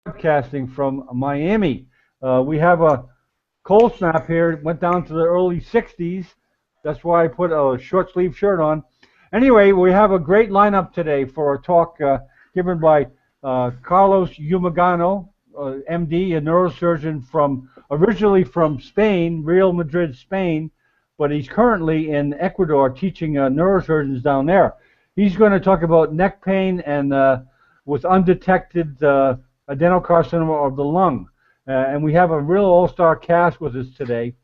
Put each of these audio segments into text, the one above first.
Broadcasting from Miami. We have a cold snap here. It went down to the early 60s. That's why I put a short sleeve shirt on. Anyway, we have a great lineup today for a talk given by Carlos Llumiguano, MD, a neurosurgeon originally from Spain, Real Madrid, Spain, but he's currently in Ecuador teaching neurosurgeons down there. He's going to talk about neck pain and with undetected adenocarcinoma of the lung. And we have a real all-star cast with us today.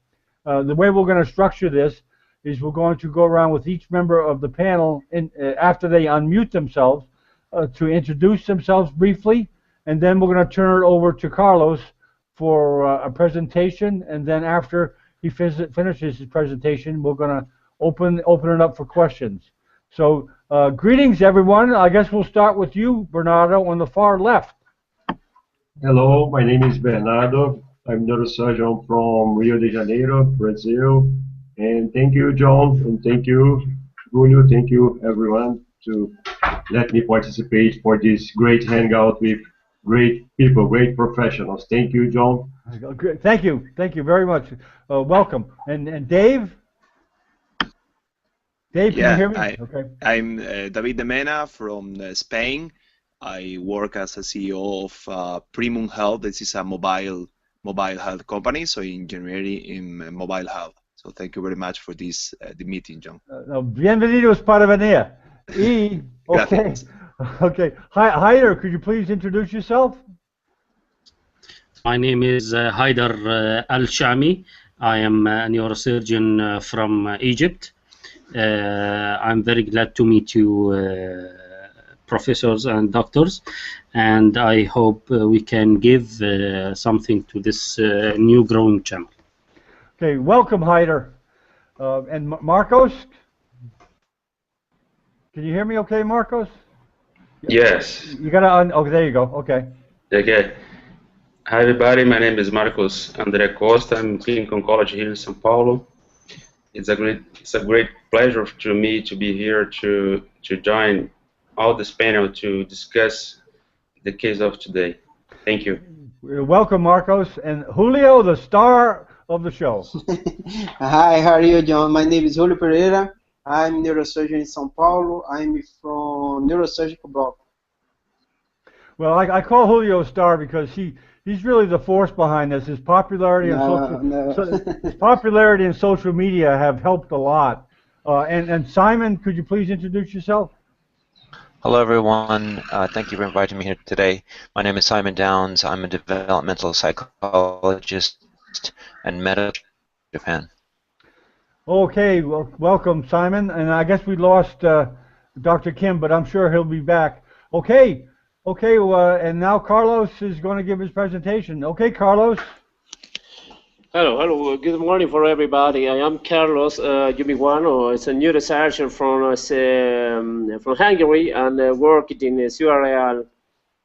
The way we're going to structure this is we're going to go around with each member of the panel after they unmute themselves to introduce themselves briefly, and then we're going to turn it over to Carlos for a presentation, and then after he finishes his presentation, we're going to open it up for questions. So greetings, everyone. I guess we'll start with you, Bernardo, on the far left. Hello, my name is Bernardo. I'm neurosurgeon from Rio de Janeiro, Brazil. And thank you, John, and thank you, Julio. Thank you, everyone, to let me participate for this great hangout with great people, great professionals. Thank you, John. Thank you very much. Welcome. And Dave? Dave, can you hear me? Okay. I'm David de Mena from Spain. I work as a CEO of Primum Health. This is a mobile health company, so engineering in mobile health. So thank you very much for this the meeting, John. Bienvenidos para venir. Okay. Okay. Hi, Haider, could you please introduce yourself? My name is Haider Al-Shami. I am a neurosurgeon from Egypt. I'm very glad to meet you, professors and doctors, and I hope we can give something to this new growing channel. Okay, welcome, Haider. And Marcos? Can you hear me okay, Marcos? Yes. You gotta, oh, there you go, okay. Okay. Hi, everybody. My name is Marcos André Costa. I'm in clinical oncology here in São Paulo. It's a great pleasure to me to be here to join all this panel to discuss the case of today. Thank you. Welcome, Marcos. And Julio, the star of the show. Hi, how are you, John? My name is Julio Pereira. I'm neurosurgeon in São Paulo. I'm from Neurosurgical block. Well, I call Julio a star because he's really the force behind this. His popularity his popularity in social media have helped a lot. And Simon, could you please introduce yourself? Hello, everyone. Thank you for inviting me here today. My name is Simon Downs. I'm a developmental psychologist and medical in Japan. Okay, well, welcome, Simon. And I guess we lost Dr. Kim, but I'm sure he'll be back. Okay, and now Carlos is going to give his presentation. Okay, Carlos. Hello. Good morning for everybody. I am Carlos Llumiguano. It's a neurosurgeon from Hungary and worked in Ciudad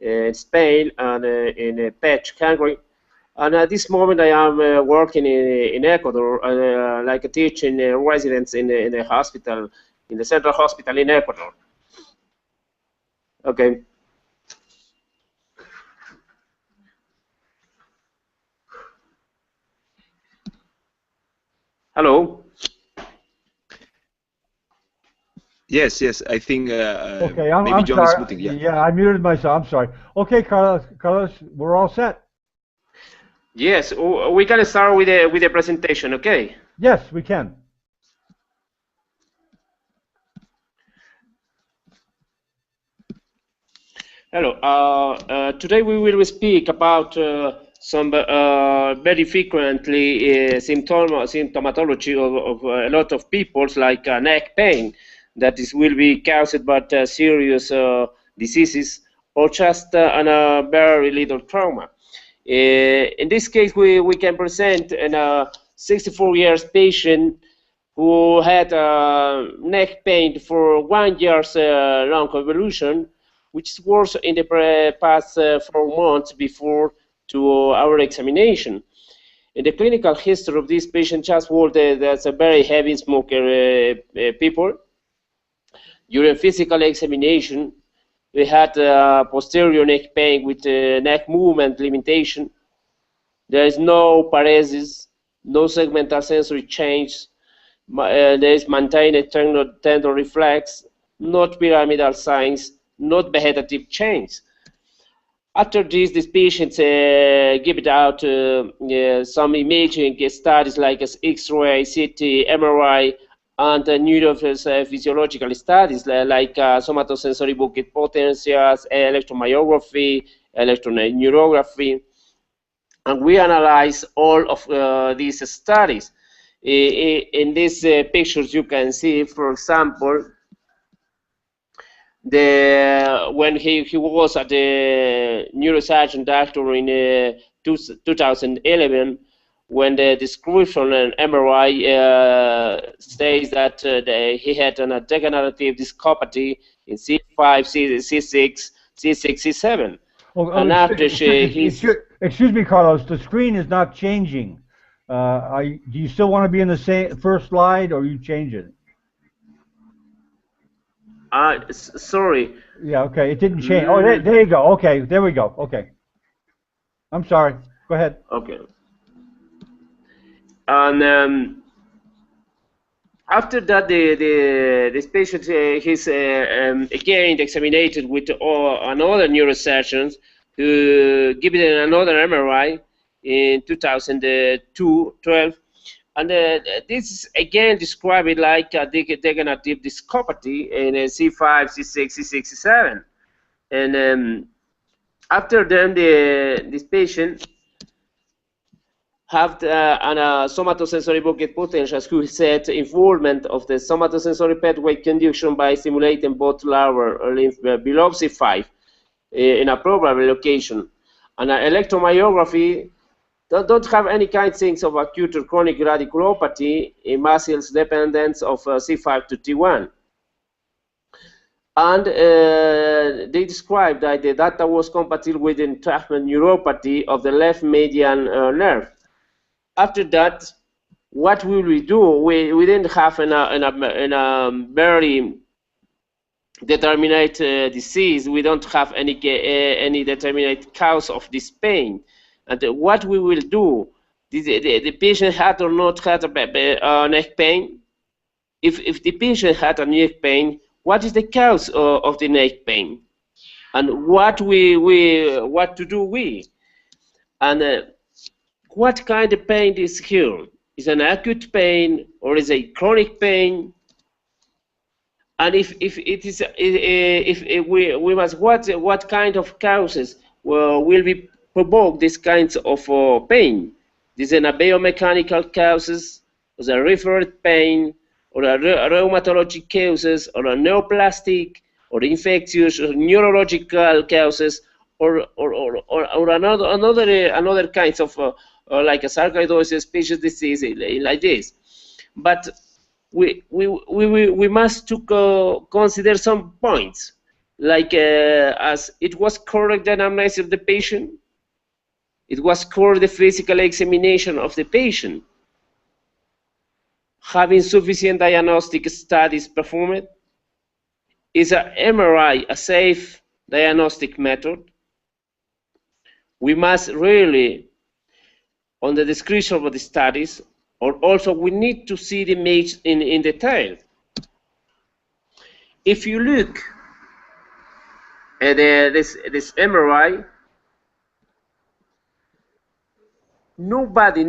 Real, Spain, and in Pech, Hungary. And at this moment, I am working in Ecuador, like teaching residents in the hospital, in the central hospital in Ecuador. Okay. Hello. Yes. I think okay, maybe I'm John sorry. is muting. Yeah, I muted myself. I'm sorry. Okay, Carlos, we're all set. Yes, we can start with the presentation. Okay. Yes, we can. Hello. Today we will speak about some very frequently symptomatology of a lot of people, like neck pain, that will be caused by serious diseases or just a very little trauma. In this case, we can present a 64 years patient who had neck pain for 1 year's long evolution, which was in the past 4 months before to our examination. In the clinical history of this patient just was that's a very heavy smoker people. During physical examination, We had posterior neck pain with neck movement limitation. There is no paresis, no segmental sensory change. There is maintained tendon reflex, not pyramidal signs, not vegetative change. After this patient give it out some imaging studies like X-ray, CT, MRI, and neurophysiological studies like somatosensory bucket potentials, electromyography, electroneurography, and we analyze all of these studies. In these pictures, you can see, for example, when he was at the neurosurgeon doctor in 2011, when the description and MRI states that he had a degenerative discopathy in C5, C6, C6, C7. And after excuse me, Carlos, the screen is not changing. Do you still want to be in the same first slide, or you change it? Sorry. Yeah, okay, it didn't change. Oh, there you go. Okay, there we go. Okay. I'm sorry. Go ahead. Okay. And after that, this patient he's again examined with another neurosurgeon who gave it another MRI in 2012. And this is again described like a degenerative discopathy in C5, C6, C6, C7. And after then, this patient have a somatosensory bucket potentials who set involvement of the somatosensory pathway conduction by stimulating both lower lymph below C5 in a probable location. And electromyography don't have any kind of things of acute or chronic radiculopathy in muscles dependence of C5 to T1. And they described that the data was compatible with entrapment neuropathy of the left median nerve. After that, what will we do? We didn't have in a very determinate disease. We don't have any determinate cause of this pain. And what we will do, the patient had or not had a neck pain. If the patient had a neck pain, what is the cause of the neck pain? And what to do? And what kind of pain is here? Is an acute pain or is a chronic pain? And if it is, if we must what kind of causes will be provoke these kinds of pain? These are biomechanical causes, or a referred pain, or a rheumatologic causes, or a neoplastic, or infectious, or neurological causes, or another kinds of like a sarcoidosis, species disease, like this. But we must consider some points, like as it was correct anamnesis of the patient. It was called the physical examination of the patient. Having sufficient diagnostic studies performed. Is an MRI a safe diagnostic method? We must really, on the description of the studies, or also we need to see the image in detail. If you look at this MRI, nobody,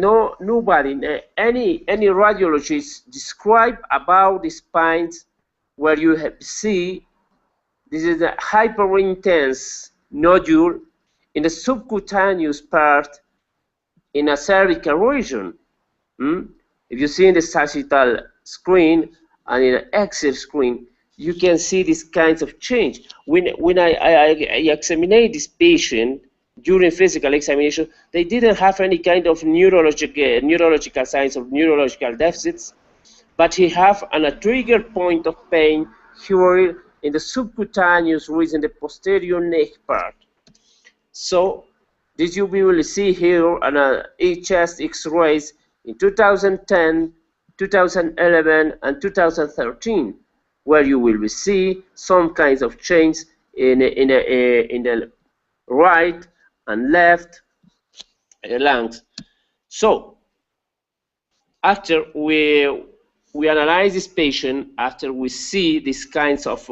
any radiologist describe about the spines where you see this is a hyper intense nodule in the subcutaneous part in a cervical region. If you see in the sagittal screen and in the axial screen, you can see these kinds of change. When I examined this patient during physical examination, they didn't have any kind of neurological signs or neurological deficits, but he have a trigger point of pain here in the subcutaneous region, the posterior neck part. So this you will see here on a chest X-rays in 2010, 2011, and 2013, where you will see some kinds of change in the right and left lungs. So after we analyze this patient, after we see these kinds of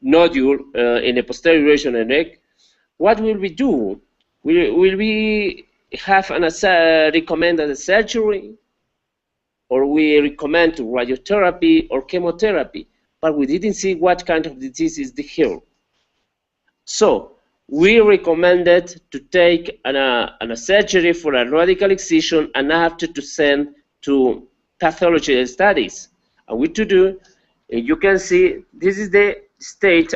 nodule in the posterior region of the neck, what will we do? Will we have recommended a surgery, or we recommend radiotherapy or chemotherapy? But we didn't see what kind of disease is here. So we recommended to take a surgery for a radical excision and after to send to pathology studies. And what to do, you can see this is the state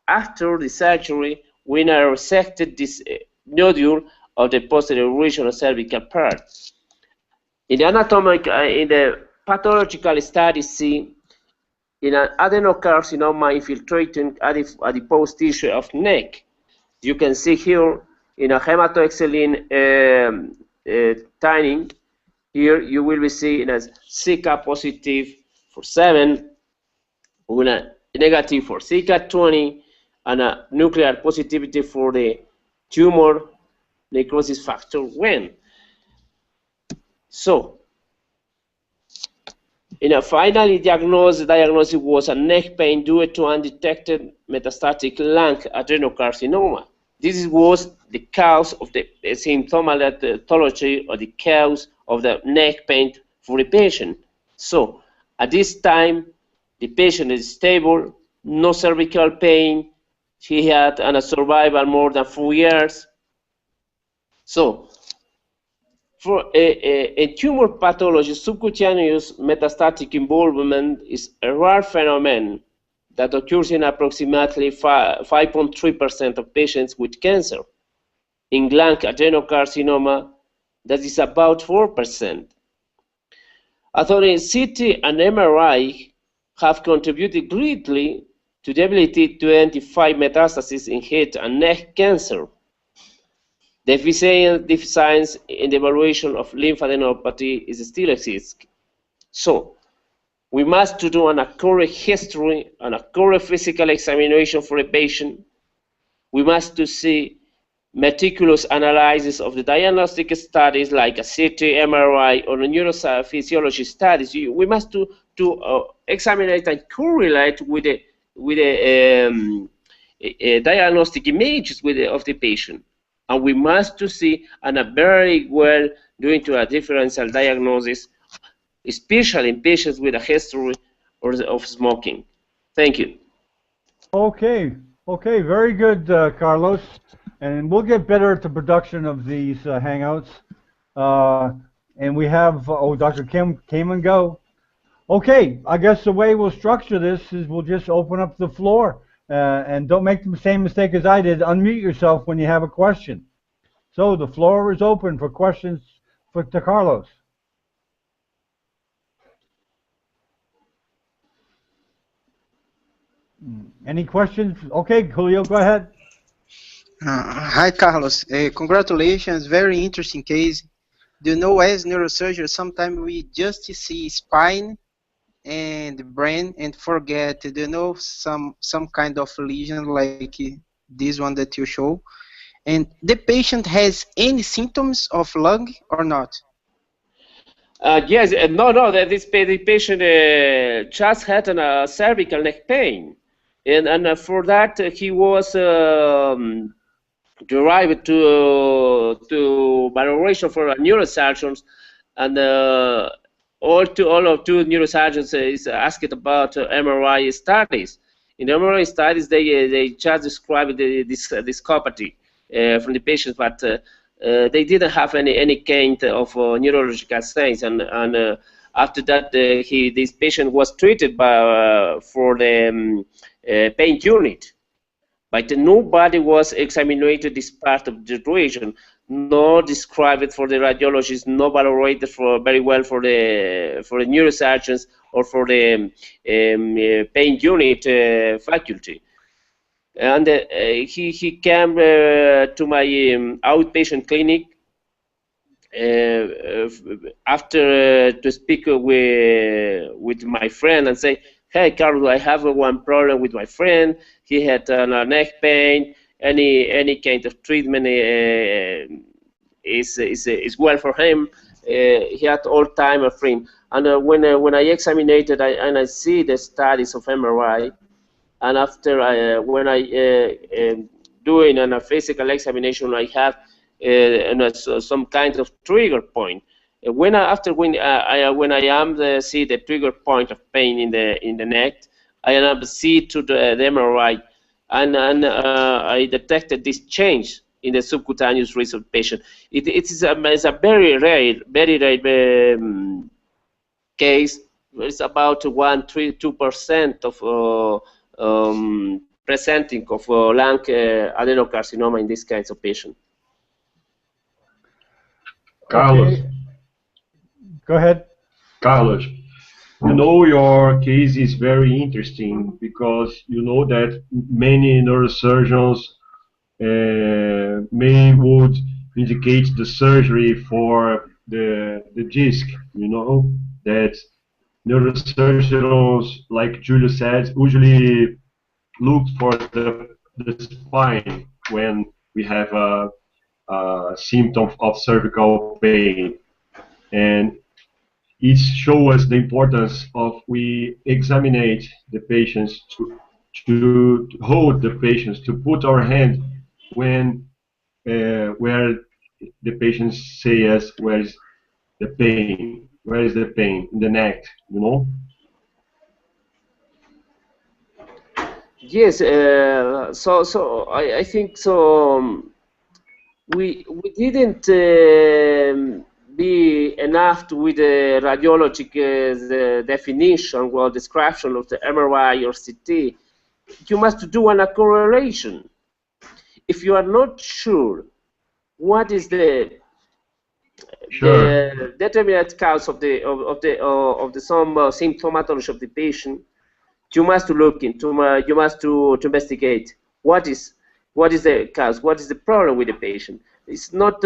after the surgery when I resected this nodule of the posterior region of cervical part. In the anatomic, in the pathological study, see in an adenocarcinoma infiltrating adipose tissue of neck. You can see here in a hematoxylin tanning. Here you will be seeing as Zika positive for 7, una negative for Zika 20, and a nuclear positivity for the tumor necrosis factor 1. So, in a finally diagnosis was a neck pain due to undetected metastatic lung adenocarcinoma. This was the cause of the symptomatology or the cause of the neck pain for the patient. So, at this time, the patient is stable, no cervical pain. He had a survival more than 4 years. So, for a tumor pathology, subcutaneous metastatic involvement is a rare phenomenon that occurs in approximately 5.3% of patients with cancer. In lung adenocarcinoma, that is about 4%. Although CT and MRI have contributed greatly to the ability to identify metastasis in head and neck cancer, the deficiency in the evaluation of lymphadenopathy still exists. So, we must do an accurate history, an accurate physical examination for a patient. We must see meticulous analysis of the diagnostic studies like a CT, MRI, or a neurophysiology studies. We must examine and correlate with the diagnostic images of the patient. And we must see a very well doing to a differential diagnosis, especially in patients with a history of smoking. Thank you. Okay, very good, Carlos. And we'll get better at the production of these hangouts. And we have, Dr. Kim came and go. Okay, I guess the way we'll structure this is we'll just open up the floor. And don't make the same mistake as I did. Unmute yourself when you have a question. So the floor is open for questions to Carlos. Any questions? Okay, Julio, go ahead. Hi, Carlos. Congratulations. Very interesting case. Do you know, as neurosurgeons, sometimes we just see spine and brain and forget, do you know, some kind of lesion like this one that you show? And the patient has any symptoms of lung or not? Yes, no, the patient just had a cervical neck pain. And for that, he was derived to evaluation for neurosurgeons, and all of two neurosurgeons is asked about MRI studies. In the MRI studies, they just described this copathy from the patient, but they didn't have any kind of neurological signs. And after that, this patient was treated for the pain unit. But nobody was examined this part of the region, nor described for the radiologist, nor validated very well for the neurosurgeons or for the pain unit faculty. And he came to my outpatient clinic after to speak with my friend and say, hey, Carlos, I have one problem with my friend. He had neck pain. Any kind of treatment is well for him. He had all time a friend. And when I examined it, I see the studies of MRI, and after when I doing a physical examination, I have some kind of trigger point. When I am see the trigger point of pain in the neck, I am see to the MRI, and I detected this change in the subcutaneous region patient. It's a very rare case. It's about 2% of presenting of lung adenocarcinoma in this kinds of patient. Carlos. Okay. Go ahead. Carlos, you know, your case is very interesting because you know that many neurosurgeons may would indicate the surgery for the disc. You know that neurosurgeons, like Julio said, usually look for the spine when we have a symptom of cervical pain, and it shows us the importance of we examine the patients to hold the patients, to put our hand when where the patients say us where is the pain, in the neck, you know. Yes, so I think so. We didn't be enough with the radiologic definition or description of the MRI or CT. You must do a correlation. If you are not sure what is the determinate cause of the some symptomatology of the patient, you must look into. You must to investigate what is the cause, what is the problem with the patient. It's not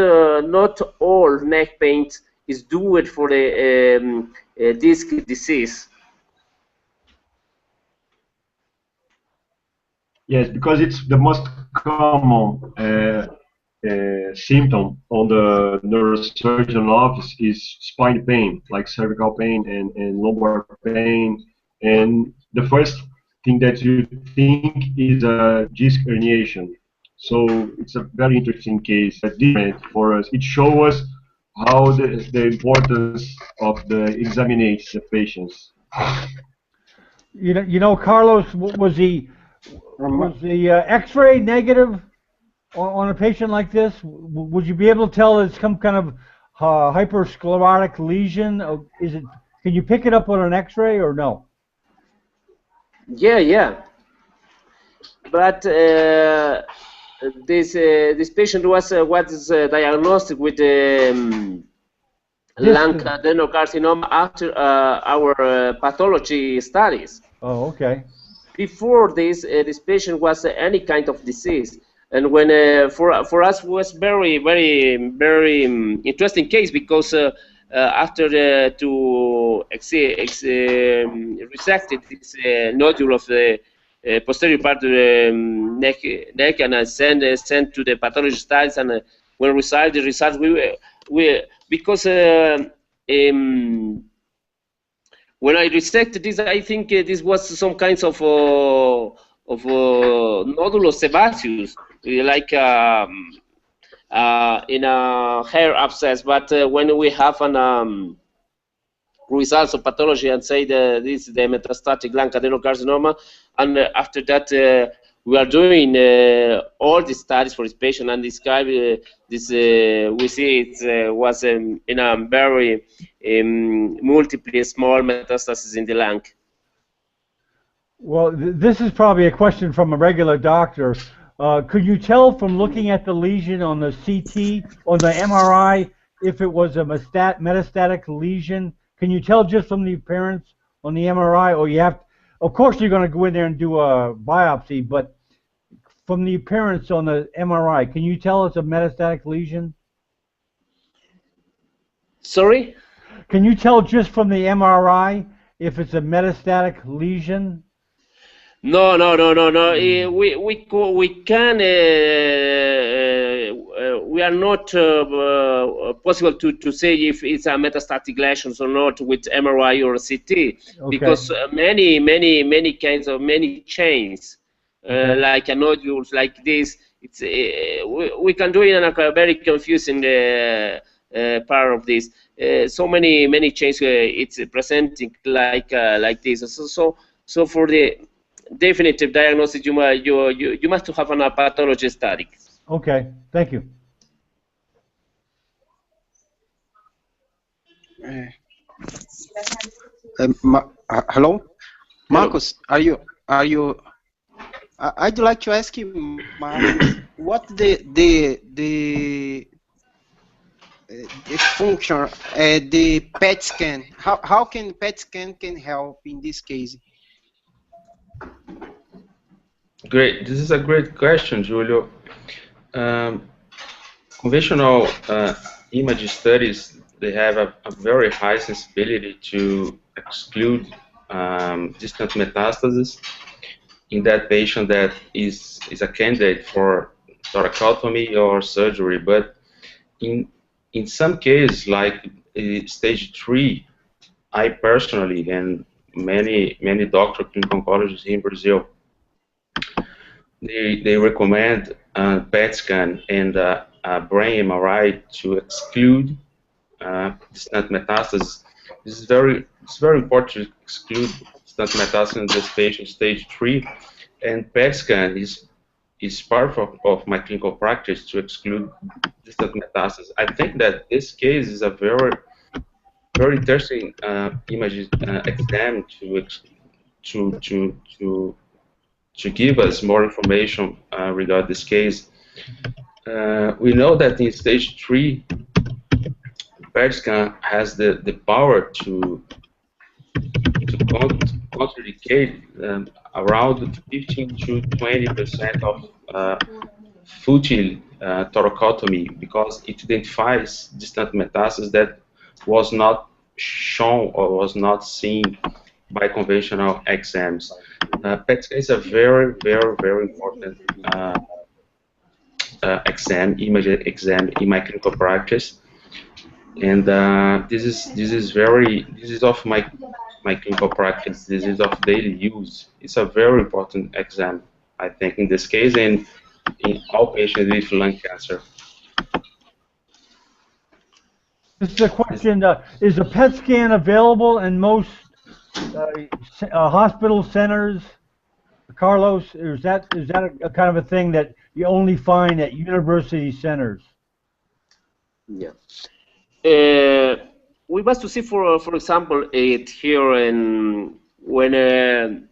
all neck pain is due for the disc disease. Yes, because it's the most common symptom on the neurosurgeon office is spine pain, like cervical pain and lumbar pain. And the first thing that you think is a disc herniation. So it's a very interesting case, different for us. It shows us how the importance of the examination of patients. You know, Carlos, was the X-ray negative on a patient like this? Would you be able to tell it's some kind of hypersclerotic lesion? Is it? Can you pick it up on an X-ray or no? Yeah. But this patient was diagnosed with lung adenocarcinoma after our pathology studies. Oh, okay. Before this patient was any kind of disease, and when for us was very interesting case because after to resected this nodule of the posterior part of the neck and sent to the pathology studies, and when the results we because when I resected this, I think this was some kinds of nodulus sebaceous, like in a hair abscess. But when we have an results of pathology and say this is the metastatic lung adenocarcinoma, and after that we are doing all the studies for this patient and describe this. We see it was in a very multiple small metastasis in the lung. Well, this is probably a question from a regular doctor. Could you tell from looking at the lesion on the CT, on the MRI, if it was a metastatic lesion? Can you tell just from the appearance on the MRI, or you have to, of course you're going to go in there and do a biopsy, but from the appearance on the MRI, can you tell it's a metastatic lesion? Sorry? Can you tell just from the MRI if it's a metastatic lesion? No. We are not possible to say if it's a metastatic lesions or not with MRI or CT, because many kinds of chains, like nodules like this. It's we can do it in a very confusing part of this. So many chains it's presenting like this. So for the definitive diagnosis, you must have a pathology study. Okay, thank you. Hello, Marcos. Are you? I'd like to ask you, Marcos, what the function, the PET scan. How can PET scan can help in this case? Great. This is a great question, Julio. Conventional image studies, they have a very high sensibility to exclude distant metastasis in that patient that is a candidate for thoracotomy or surgery. But in some cases, like stage 3, I personally and many doctors, clinical oncologists in Brazil, they recommend PET scan and brain MRI to exclude distant metastasis. It's very important to exclude distant metastasis in this patient stage 3, and PET scan is part of my clinical practice to exclude distant metastasis. I think that this case is a very interesting image exam to give us more information regarding this case. We know that in stage 3, PET scan has the power to contraindicate around 15 to 20% of futile thoracotomy, because it identifies distant metastasis that was not shown or was not seen by conventional exams. PET scan is a very important image exam in my clinical practice, and this is of my clinical practice. This is of daily use. It's a very important exam, I think, in this case, and in all patients with lung cancer. This is a question. Is a PET scan available in most hospital centers, Carlos? Or is that a kind of a thing that you only find at university centers? Yeah. We must to see, for example, it here when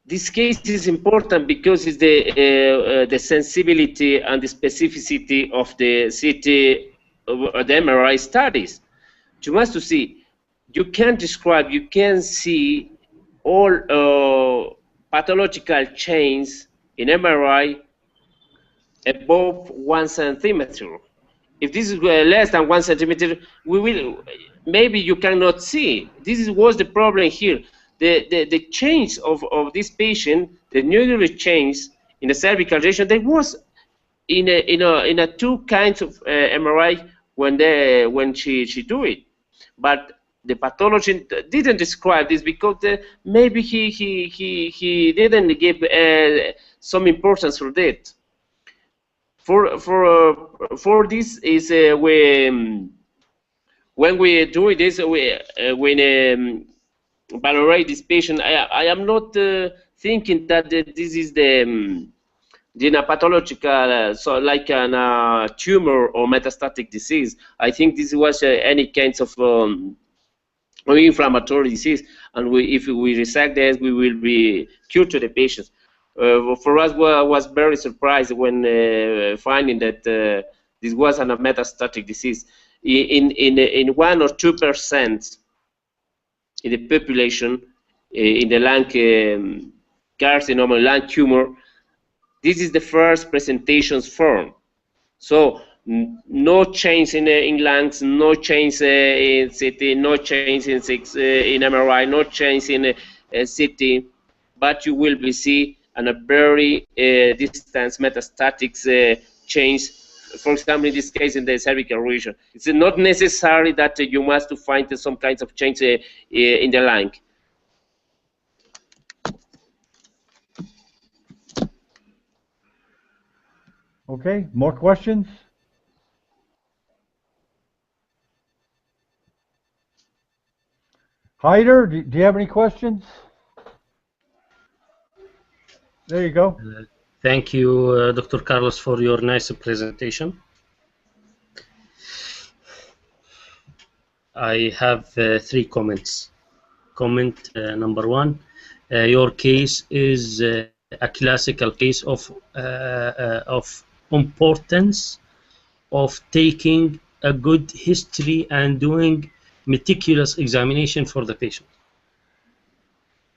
this case is important because it's the sensibility and the specificity of the CT, the MRI studies. You must to see, you can describe, you can see all pathological chains in MRI above 1 centimeter. If this is less than 1 centimeter, maybe you cannot see. This was the problem here. The change of this patient, the nodular change in the cervical region, there was in a two kinds of MRI when she do it, but the pathologist didn't describe this because maybe he didn't give some importance for that. For this is when we do this, when valorate this patient, I am not thinking that this is the pathological, so like a tumor or metastatic disease. I think this was any kinds of inflammatory disease, and if we resect this, we will be cured to the patients. For us, was very surprised when finding that this wasn't a metastatic disease. In 1 or 2% in the population, in the lung carcinoma, lung tumor, this is the first presentations form. So no change in lungs, no change in CT, no change in MRI, no change in CT, but you will be see a very distant metastatic change. For example, in this case, in the cervical region, it's not necessary that you must find some kinds of change in the lung. Okay, more questions? Hyder, do you have any questions? There you go. Thank you, Dr. Carlos, for your nice presentation. I have 3 comments. Comment number 1, your case is a classical case of importance of taking a good history and doing meticulous examination for the patient.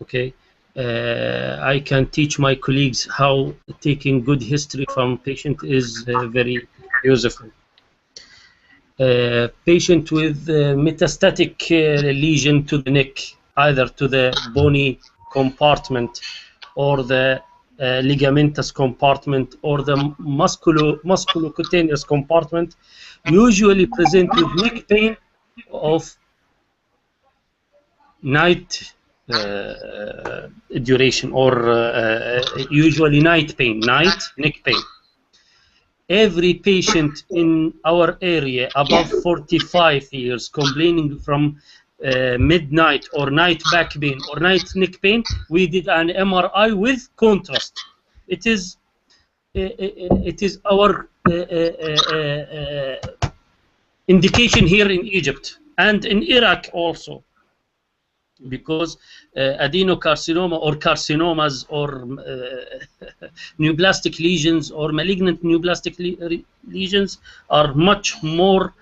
Okay, I can teach my colleagues how taking good history from patient is very useful. Patient with metastatic lesion to the neck, either to the bony compartment or the ligamentous compartment or the musculocutaneous compartment, usually present with neck pain of night duration, or usually night pain, neck pain. Every patient in our area above 45 years complaining from midnight or night back pain or night neck pain, we did an MRI with contrast. It is our indication here in Egypt and in Iraq also, because adenocarcinoma or carcinomas or neoplastic lesions or malignant neoplastic lesions are much more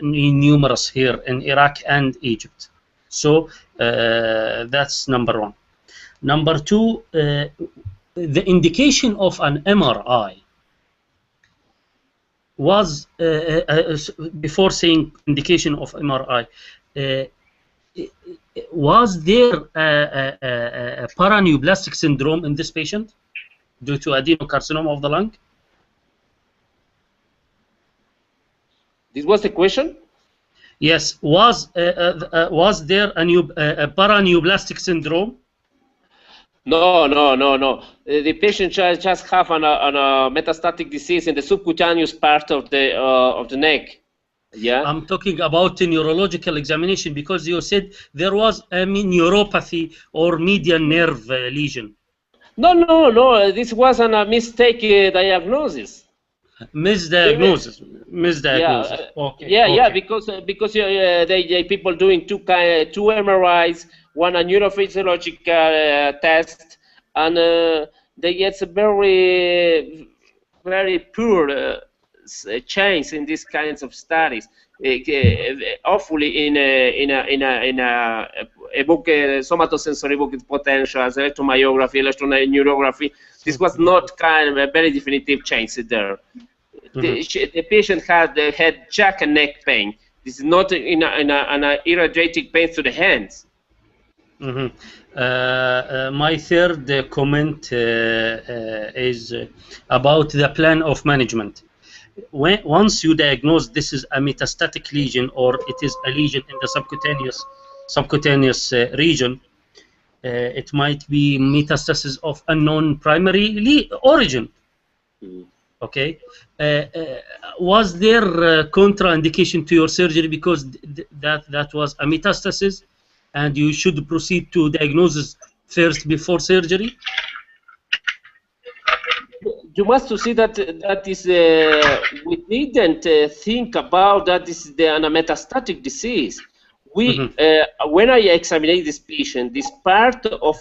numerous here in Iraq and Egypt. So that's number 1. Number 2, the indication of an MRI was, before saying indication of MRI, was there a paraneoplastic syndrome in this patient due to adenocarcinoma of the lung? This was the question? Yes. Was there a paraneoplastic syndrome? No. The patient just have a metastatic disease in the subcutaneous part of the neck. Yeah. I'm talking about a neurological examination, because you said there was a neuropathy or median nerve lesion. No. This wasn't a mistake diagnosis. Misdiagnosis. Yeah. Okay. Yeah. Because they people doing two MRIs, one a neurophysiological test, and they get a very poor change in these kinds of studies. Hopefully, in a book, somatosensory book potential, electromyography, electroneurography, this was not kind of a very definitive change there. The patient had jack and neck pain. This is not an irradiating pain to the hands. My third comment is about the plan of management. Once you diagnose this is a metastatic lesion, or it is a lesion in the subcutaneous region, it might be metastasis of unknown primary origin. Okay, was there contraindication to your surgery because that was a metastasis, and you should proceed to diagnosis first before surgery? You must see that is we didn't think about that this is a metastatic disease. We when I examined this patient, this part of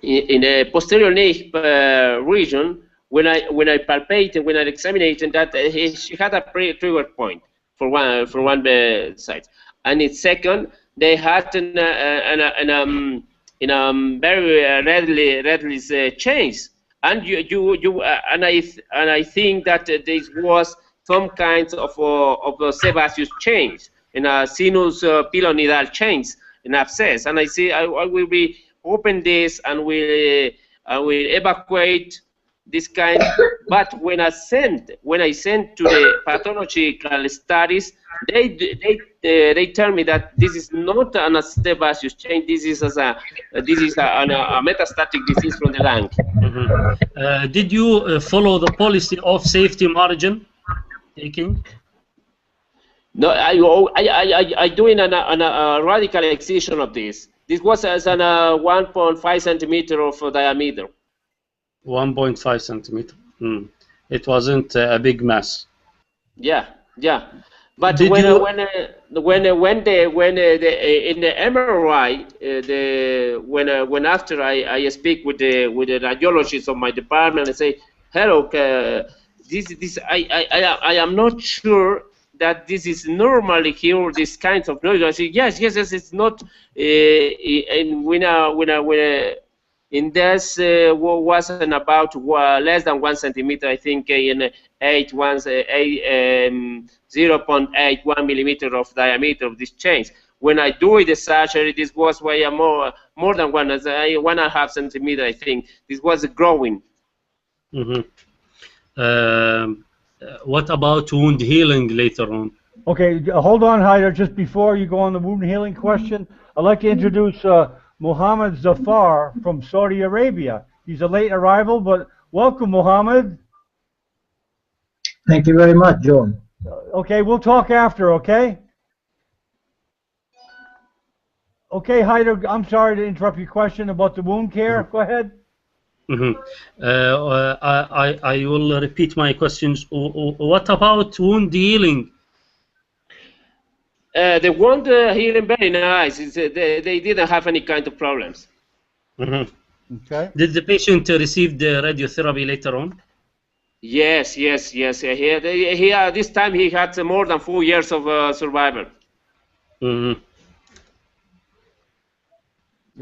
in the posterior neck region, when I palpated, when I examined, that she had a trigger point for one side, and its second they had in a very readily change, and I think that this was some kind of a sebaceous change in a sinus pilonidal change in abscess, and I will be open this and will evacuate this kind. But when I sent to the pathological studies, they tell me that this is not an sebaceous change. This is a metastatic disease from the lung. Did you follow the policy of safety margin taking? No, I doing a radical excision of this. This was as an 1.5 centimeter of diameter. 1.5 centimeter. It wasn't a big mass. Yeah. But Did when you... in the MRI, when after I speak with the radiologist of my department and say, hello, I am not sure that this is normally here, this kind of noise. I say, yes, it's not. And in this was about less than 1 centimeter, I think, in 0.81 millimeter of diameter of this change. When I do the surgery, this was way more than 1.5 centimeter, I think. This was growing. What about wound healing later on? Okay, hold on, Haider. Just before you go on the wound healing question, I'd like to introduce Mohammed Zafar from Saudi Arabia. He's a late arrival, but welcome, Mohammed. Thank you very much, John. Okay, we'll talk after, okay? Okay, Haider, I'm sorry to interrupt your question about the wound care. Go ahead. I will repeat my questions. What about wound healing? The wound healing very nice. They didn't have any kind of problems. Okay. Did the patient receive the radiotherapy later on? Yes. This time he had more than 4 years of survival. Yeah,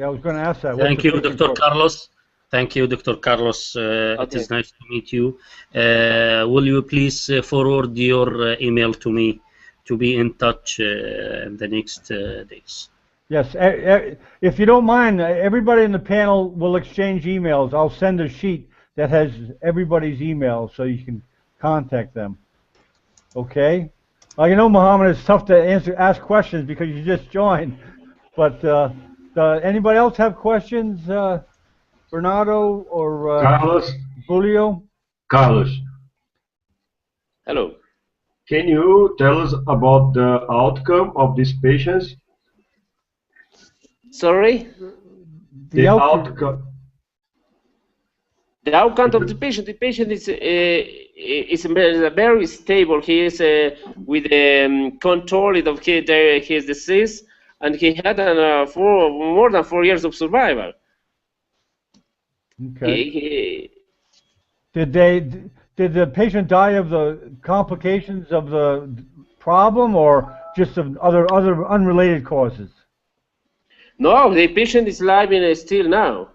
I was going to ask that. Thank you, Dr. Carlos. Thank you, Dr. Carlos. It is nice to meet you. Will you please forward your email to me to be in touch in the next days? Yes. If you don't mind, everybody in the panel will exchange emails. I'll send a sheet that has everybody's email so you can contact them. Okay? You know, Mohammed, it's tough to ask questions because you just joined. But anybody else have questions? Bernardo or Carlos? Julio? Carlos. Hello. Can you tell us about the outcome of these patients? Sorry? The outcome. The outcome of the patient is very stable. He is with control of his disease, and he had more than 4 years of survival. Okay. Did the patient die of the complications of the problem, or just of other unrelated causes? No, the patient is living still now.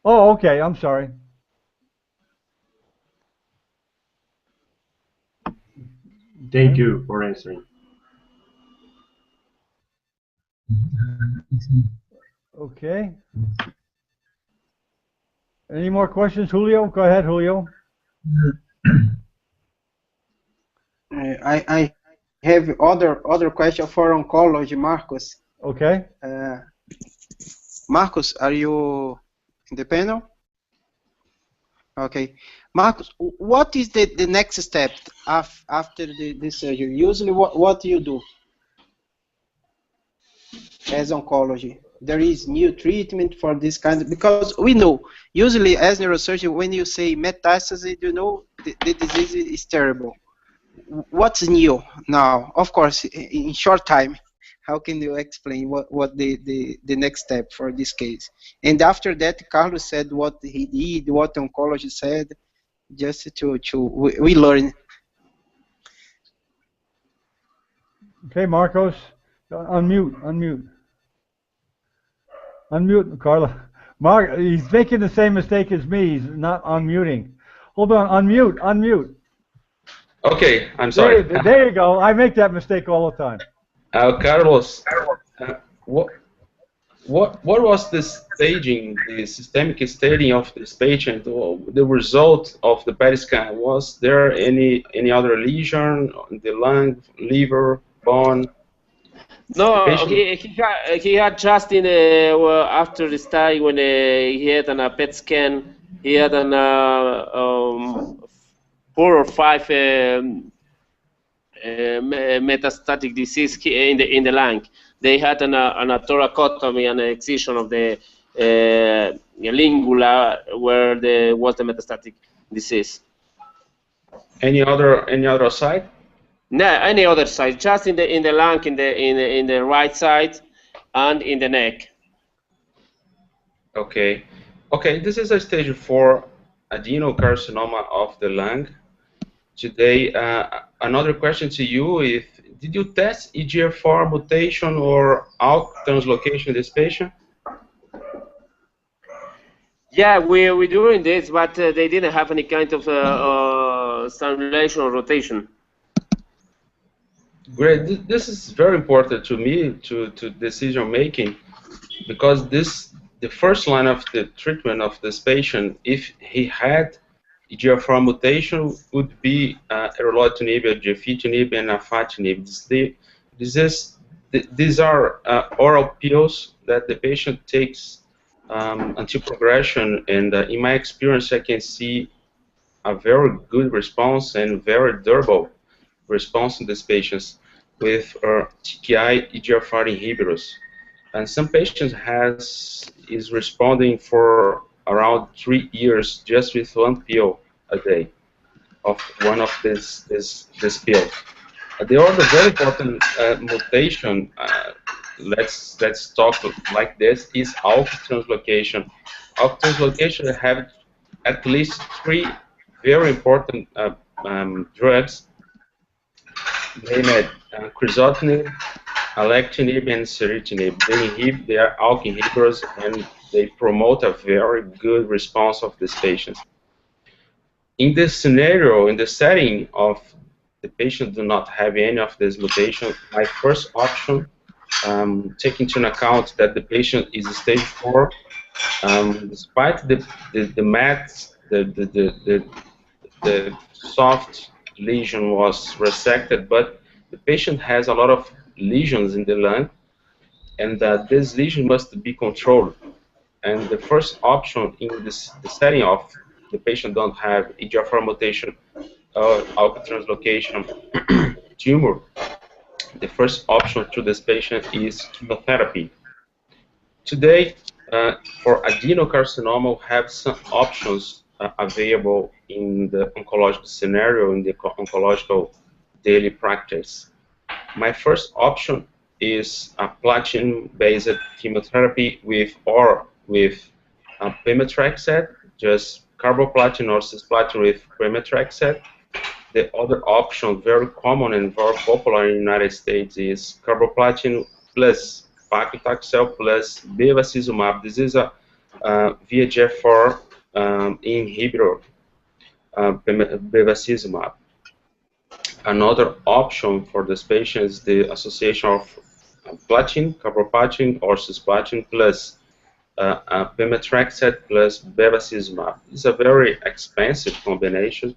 Oh, okay. I'm sorry. Thank you for answering. Okay. Any more questions, Julio? Go ahead, Julio. I have other question for oncology, Marcos. Okay. Marcos, are you in the panel? Okay. Marcos, what is the next step after the surgery? Usually, what do you do as oncology? There is new treatment for this kind of, because we know, usually as neurosurgeon, when you say metastasis, you know the disease is terrible. What's new now? Of course, in short time, how can you explain what the next step for this case? And after that, Carlos said what he did, what oncology said, just we learn. Okay, Marcos, unmute, Carla. Mark, he's making the same mistake as me. He's not unmuting. Hold on, unmute. Okay, I'm sorry. There you go. I make that mistake all the time. Carlos, what was the staging, the systemic staging of this patient? The result of the PET scan, was there any other lesion on the lung, liver, bone? No, he had just in after the study when he had a PET scan, he had an 4 or 5 metastatic disease in the lung. They had a thoracotomy and an excision of the lingula where there was the metastatic disease. Any other side? No, any other side. Just in the lung, in the right side, and in the neck. Okay. This is a stage 4 adenocarcinoma of the lung. Today, another question to you is: did you test EGFR mutation or ALK translocation in this patient? Yeah, we're doing this, but they didn't have any kind of stimulation or rotation. Great. This is very important to me to decision making, because the first line of the treatment of this patient, if he had EGFR mutation, would be erlotinib, gefitinib, and afatinib. These are oral pills that the patient takes until progression, and in my experience, I can see a very good response and very durable response in these patients with TKI EGFR inhibitors. And some patients is responding for around 3 years just with one pill a day of one of this pill. The other very important mutation, let's talk like this, is ALK translocation. ALK translocation have at least 3 very important drugs, named crizotinib, alectinib, and ceritinib. They are ALK inhibitors, and they promote a very good response of these patients. In this scenario, in the setting of the patient do not have any of these mutations, my first option, taking into account that the patient is stage 4, despite the mets, the soft lesion was resected, but the patient has a lot of lesions in the lung, and this lesion must be controlled. And the first option in the setting of the patient don't have EGFR mutation or ALK translocation tumor, the first option to this patient is chemotherapy. Today, for adenocarcinoma, we have some options available in the oncological scenario, in the oncological daily practice. My first option is a platinum-based chemotherapy with pemetrexed, just carboplatin or cisplatin with pemetrexed. The other option, very common and very popular in the United States, is carboplatin plus paclitaxel plus bevacizumab. This is a VEGF4 inhibitor, bevacizumab. Another option for this patient is the association of platin, carboplatin, or cisplatin plus pemetrexed plus bevacizumab. It's a very expensive combination,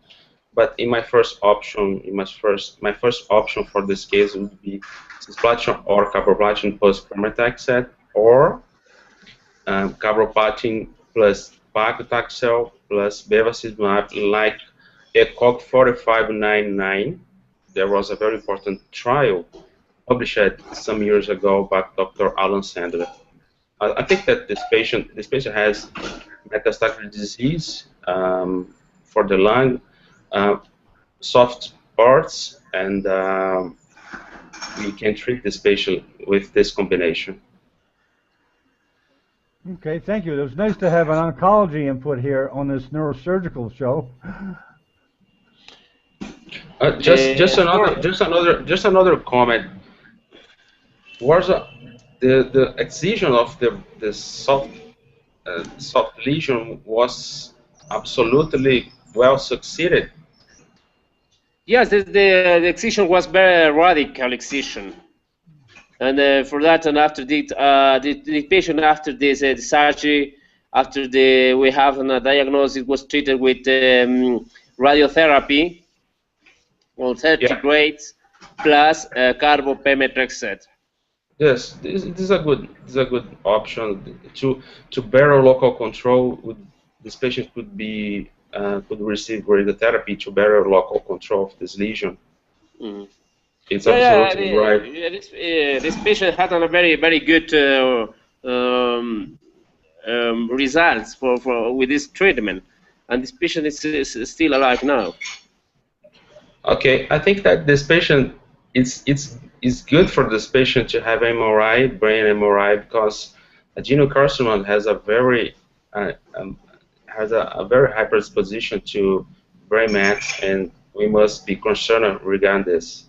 but in my first option, my first option for this case would be cisplatin or carboplatin plus pemetrexed, or carboplatin plus paclitaxel plus bevacizumab, like ECOG 4599. There was a very important trial published some years ago by Dr. Alan Sandler. I think that this patient has metastatic disease for the lung, soft parts, and we can treat this patient with this combination. Okay, thank you. It was nice to have an oncology input here on this neurosurgical show. Just another comment. Was the excision of the soft soft lesion was absolutely well succeeded. Yes, the excision was very radical excision, and for that, and after the patient after this the surgery, after we have a diagnosis, was treated with radiotherapy on 30 grades plus carbopemetrexate. Yes, this is a good option to better local control. This patient could receive radiotherapy to better local control of this lesion. Mm. It's absolutely right. This patient had a very good results with this treatment, and this patient is still alive now. Okay, I think that this patient it's good for this patient to have MRI, brain MRI, because adenocarcinoma has a very high predisposition to brain mets, and we must be concerned regarding this.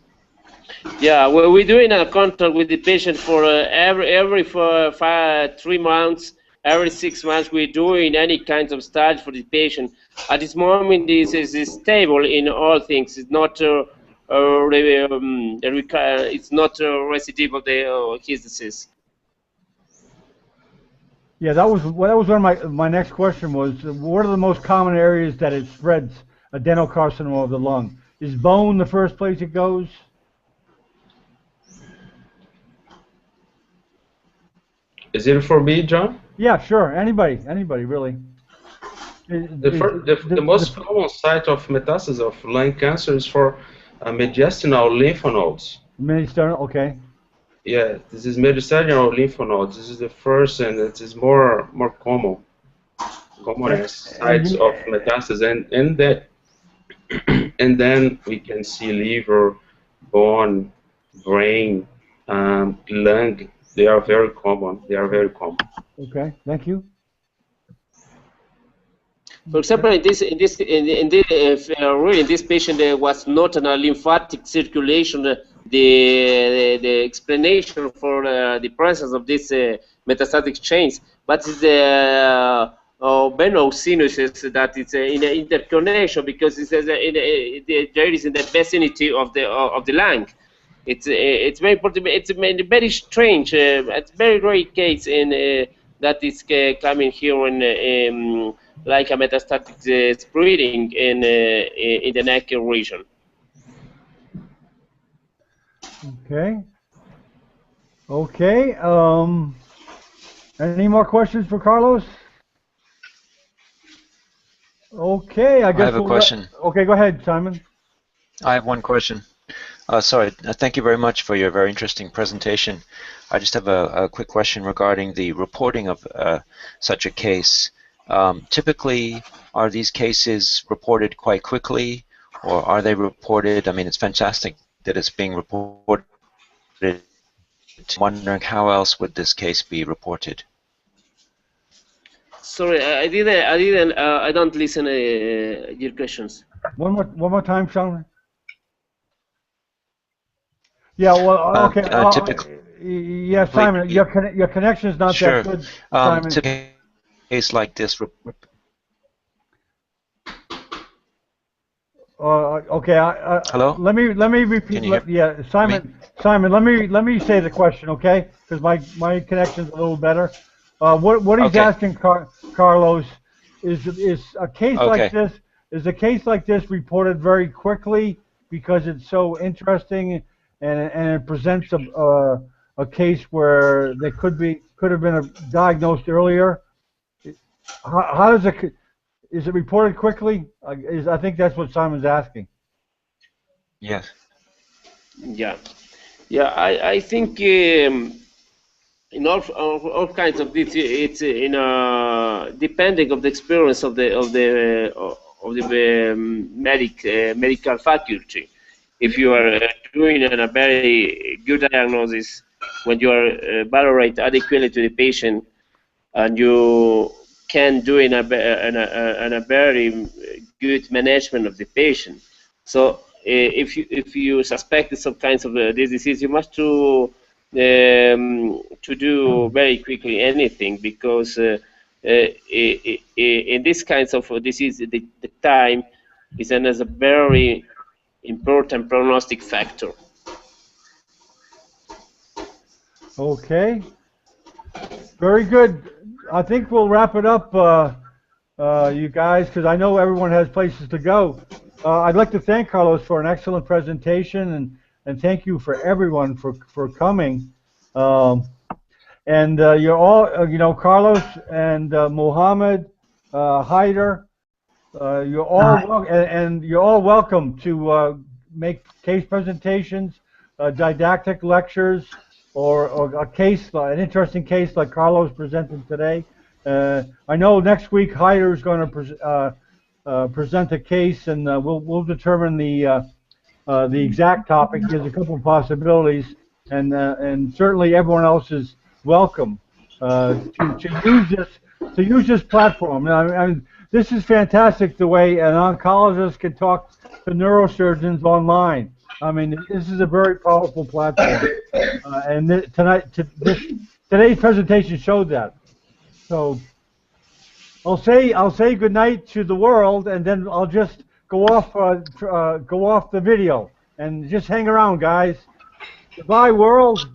Yeah, well, we're doing a contact with the patient for every 3 months, every 6 months. We're doing any kinds of study for the patient. At this moment, this is stable in all things. It's not it's not recidival his disease. Yeah, that was one of my next question was, what are the most common areas that it spreads adenocarcinoma of the lung? Is bone the first place it goes? Is it for me, John? Yeah, sure. Anybody, really. The most common site of metastasis of lung cancer is for mediastinal lymph nodes. Mediastinal, okay. Yeah, this is mediastinal lymph nodes. This is the first, and it is more common sites of metastasis, and then we can see liver, bone, brain, lung. They are very common. Okay, thank you. For example, in this patient, there was not a lymphatic circulation. The explanation for the presence of this metastatic change, but it's the venous sinuses that it's in an interconnection, because it says there is in the vicinity of the lung. It's very important. It's very strange. It's very rare case in that is coming here in like a metastatic spreading in the neck region. Okay. Any more questions for Carlos? Okay, I guess I have a question. Okay, go ahead, Simon. I have one question. Sorry, thank you very much for your very interesting presentation. I just have a quick question regarding the reporting of such a case. Typically, are these cases reported quite quickly, or are they reported? I mean, it's fantastic that it's being reported. I'm wondering how else would this case be reported? Sorry, I don't listen your questions. One more time, Simon. Yeah, well, okay. Typically, yeah, Simon, your connection is not sure. that good, Simon. Typically, a case like this. Okay. Hello. Let me repeat. Can you hear Yeah, Simon. Simon, let me say the question, okay? Because my connection's a little better. What he's asking, Carlos, is a case like this. Is a case like this reported very quickly because it's so interesting, and it presents a case where they could have been diagnosed earlier. How does it? Is it reported quickly? I think that's what Simon's asking. Yes. Yeah. I think in all kinds of this, it's in depending of the experience of the medical faculty. If you are doing a very good diagnosis, when you are evaluate adequately to the patient, and you can do in a very good management of the patient. So if you suspect some kinds of this disease, you must to do very quickly anything, because in this kinds of disease, the time is a very important prognostic factor. Okay. Very good. I think we'll wrap it up, you guys, because I know everyone has places to go. I'd like to thank Carlos for an excellent presentation, and thank you for everyone for coming. And you're all, you know, Carlos and Mohammed, Haider, you're all and you're all welcome to make case presentations, didactic lectures, or a case, an interesting case like Carlos presented today. I know next week Haider is going to present a case, and we'll determine the exact topic. There's a couple of possibilities, and certainly everyone else is welcome to use this platform. I mean, this is fantastic the way an oncologist can talk to neurosurgeons online. I mean, this is a very powerful platform, and today's presentation showed that. So I'll say good night to the world, and then I'll just go off the video and just hang around, guys. Goodbye, world.